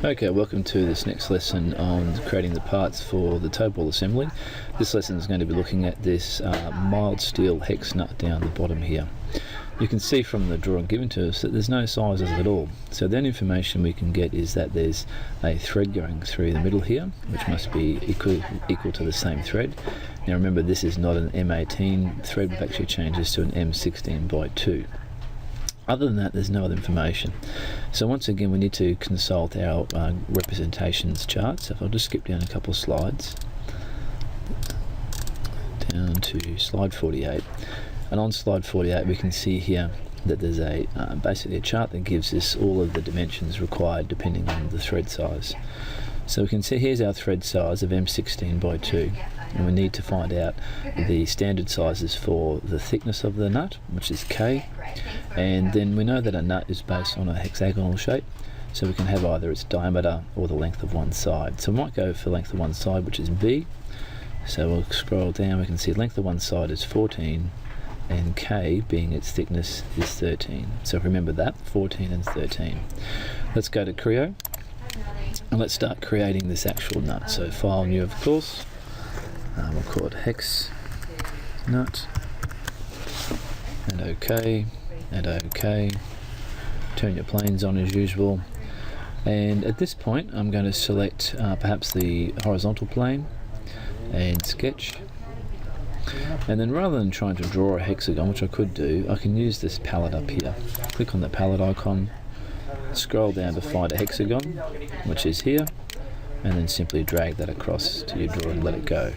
Okay, welcome to this next lesson on creating the parts for the toe ball assembly. This lesson is going to be looking at this mild steel hex nut down the bottom here. You can see from the drawing given to us that there's no sizes at all. So the only information we can get is that there's a thread going through the middle here, which must be equal to the same thread. Now remember, this is not an M18 thread, we've actually changed this to an M16 by 2. Other than that, there's no other information. So once again, we need to consult our representations chart. So if I'll just skip down a couple of slides, down to slide 48. And on slide 48, we can see here that there's a basically a chart that gives us all of the dimensions required depending on the thread size. So we can see here's our thread size of M16 by 2. And we need to find out the standard sizes for the thickness of the nut, which is K, and then we know that a nut is based on a hexagonal shape, so we can have either its diameter or the length of one side. So we might go for length of one side, which is B. So we'll scroll down, we can see length of one side is 14 and K, being its thickness, is 13. So remember that, 14 and 13. Let's go to Creo and let's start creating this actual nut. So file new, of course. We'll call it hex nut, and OK, and OK. Turn your planes on as usual, and at this point I'm going to select perhaps the horizontal plane and sketch, and then rather than trying to draw a hexagon, which I could do, I can use this palette up here. Click on the palette icon, scroll down to find a hexagon, which is here, and then simply drag that across to your drawing and let it go.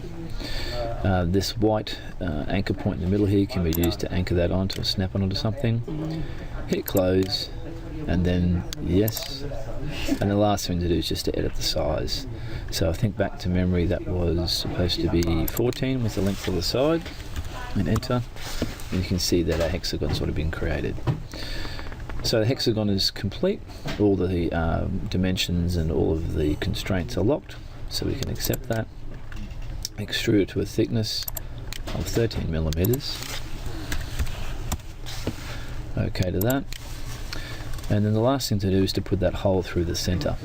This white anchor point in the middle here can be used to anchor that onto or snap it onto something. Hit close, and then yes. And the last thing to do is just to edit the size. So I think back to memory, that was supposed to be 14 with the length of the side, and enter. And you can see that a hexagon's sort of been created. So the hexagon is complete. All the dimensions and all of the constraints are locked, so we can accept that. Extrude it to a thickness of 13 millimeters. OK to that. And then the last thing to do is to put that hole through the center.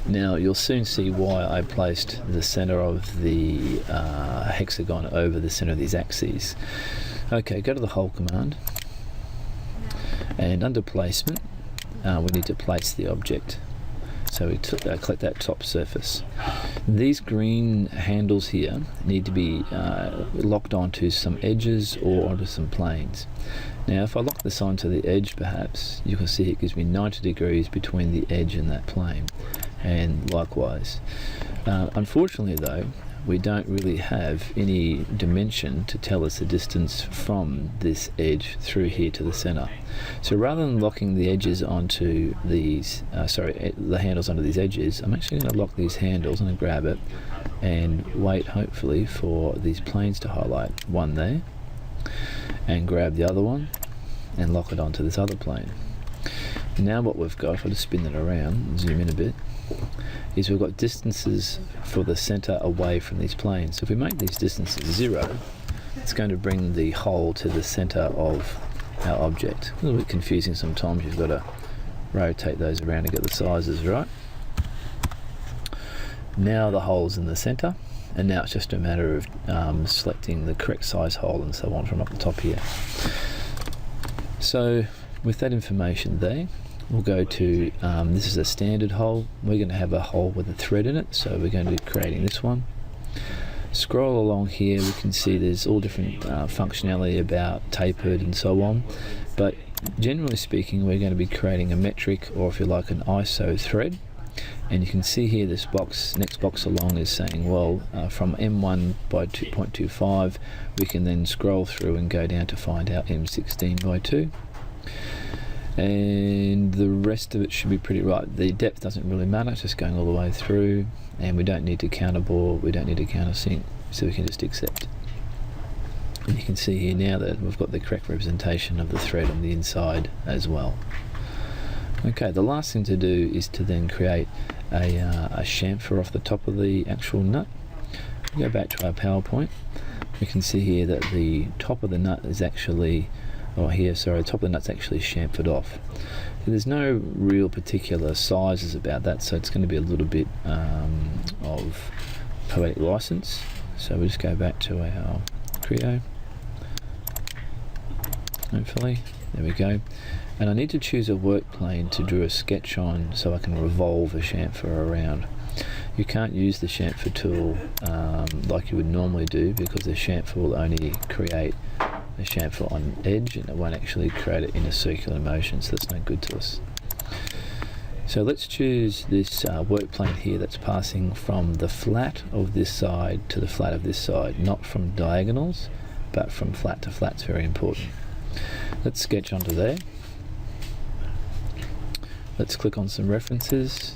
Now you'll soon see why I placed the center of the hexagon over the center of these axes. OK, go to the hole command, and under placement we need to place the object. So we click that top surface. These green handles here need to be locked onto some edges or onto some planes. Now if I lock this onto the edge, perhaps you can see it gives me 90 degrees between the edge and that plane, and likewise. Unfortunately though, we don't really have any dimension to tell us the distance from this edge through here to the center. So rather than locking the edges onto these, the handles onto these edges, I'm actually going to lock these handles. I'm going to grab it and wait hopefully for these planes to highlight, one there, and grab the other one and lock it onto this other plane. Now what we've got, if I just spin it around and zoom in a bit, is we've got distances for the center away from these planes. So if we make these distances 0, it's going to bring the hole to the center of our object. A little bit confusing sometimes, you've got to rotate those around to get the sizes right. Now the hole's in the center, and now it's just a matter of selecting the correct size hole and so on from up the top here. So with that information there, we'll go to, this is a standard hole. We're going to have a hole with a thread in it, so we're going to be creating this one. Scroll along here, we can see there's all different functionality about tapered and so on, but generally speaking we're going to be creating a metric, or if you like, an ISO thread. And you can see here this box, next box along, is saying, well, from M1 by 2.25 we can then scroll through and go down to find out M16 by 2. And the rest of it should be pretty right. The depth doesn't really matter, it's just going all the way through, and we don't need to counterbore, we don't need to countersink, so we can just accept. And you can see here now that we've got the correct representation of the thread on the inside as well. Okay, the last thing to do is to then create a chamfer off the top of the actual nut. Go back to our PowerPoint. We can see here that the top of the nut is actually here, sorry, the top of the nut's actually chamfered off. There's no real particular sizes about that, so it's going to be a little bit of poetic license. So we'll just go back to our Creo, hopefully, there we go. And I need to choose a work plane to draw a sketch on so I can revolve a chamfer around. You can't use the chamfer tool like you would normally do, because the chamfer will only create a chamfer on edge and it won't actually create it in a circular motion, so that's no good to us. So let's choose this work plane here that's passing from the flat of this side to the flat of this side, not from diagonals but from flat to flat. It's very important. Let's sketch onto there. Let's click on some references,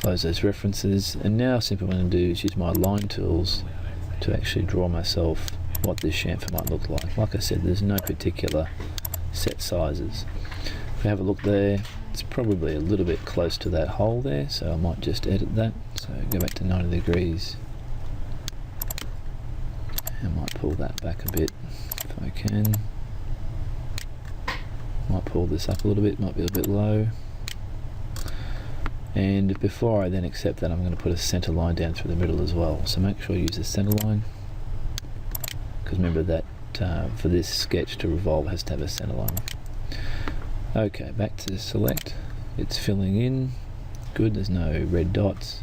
close those references, and now simply what I'm going to do is use my line tools to actually draw myself what this chamfer might look like. Like I said, there's no particular set sizes. If we have a look there, it's probably a little bit close to that hole there, so I might just edit that. So go back to 90 degrees. I might pull that back a bit if I can. Might pull this up a little bit, might be a bit low. And before I then accept that, I'm going to put a center line down through the middle as well. So make sure you use the center line, because remember that for this sketch to revolve has to have a center line. Okay, back to select. It's filling in. Good, there's no red dots.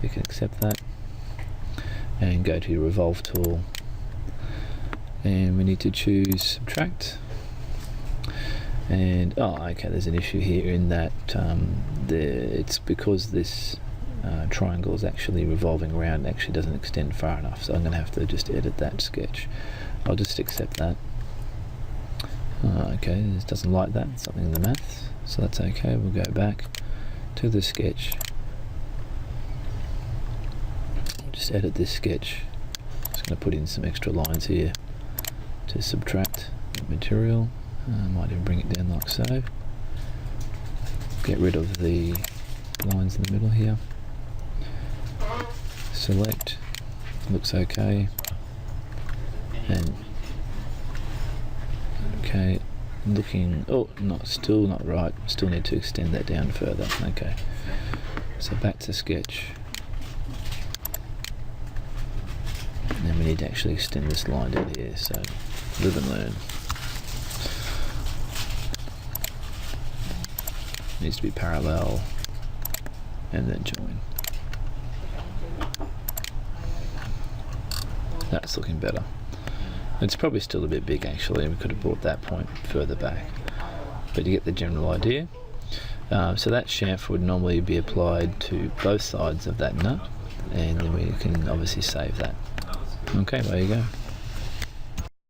You can accept that. And go to your revolve tool. And we need to choose subtract. And okay, there's an issue here in that it's because this triangle is actually revolving around, it actually doesn't extend far enough, so I'm going to have to just edit that sketch. I'll just accept that. Okay, it doesn't like that, it's something in the maths, so that's okay. We'll go back to the sketch, just edit this sketch. Just going to put in some extra lines here to subtract material. I might even bring it down like so. Get rid of the lines in the middle here. Select, looks okay. And okay, looking, still not right. Still need to extend that down further. Okay, so back to sketch. And then we need to actually extend this line down here, so live and learn. Needs to be parallel and then join. That's looking better. It's probably still a bit big actually, we could have brought that point further back, but you get the general idea. So that chamfer would normally be applied to both sides of that nut, and then we can obviously save that. Okay, there you go.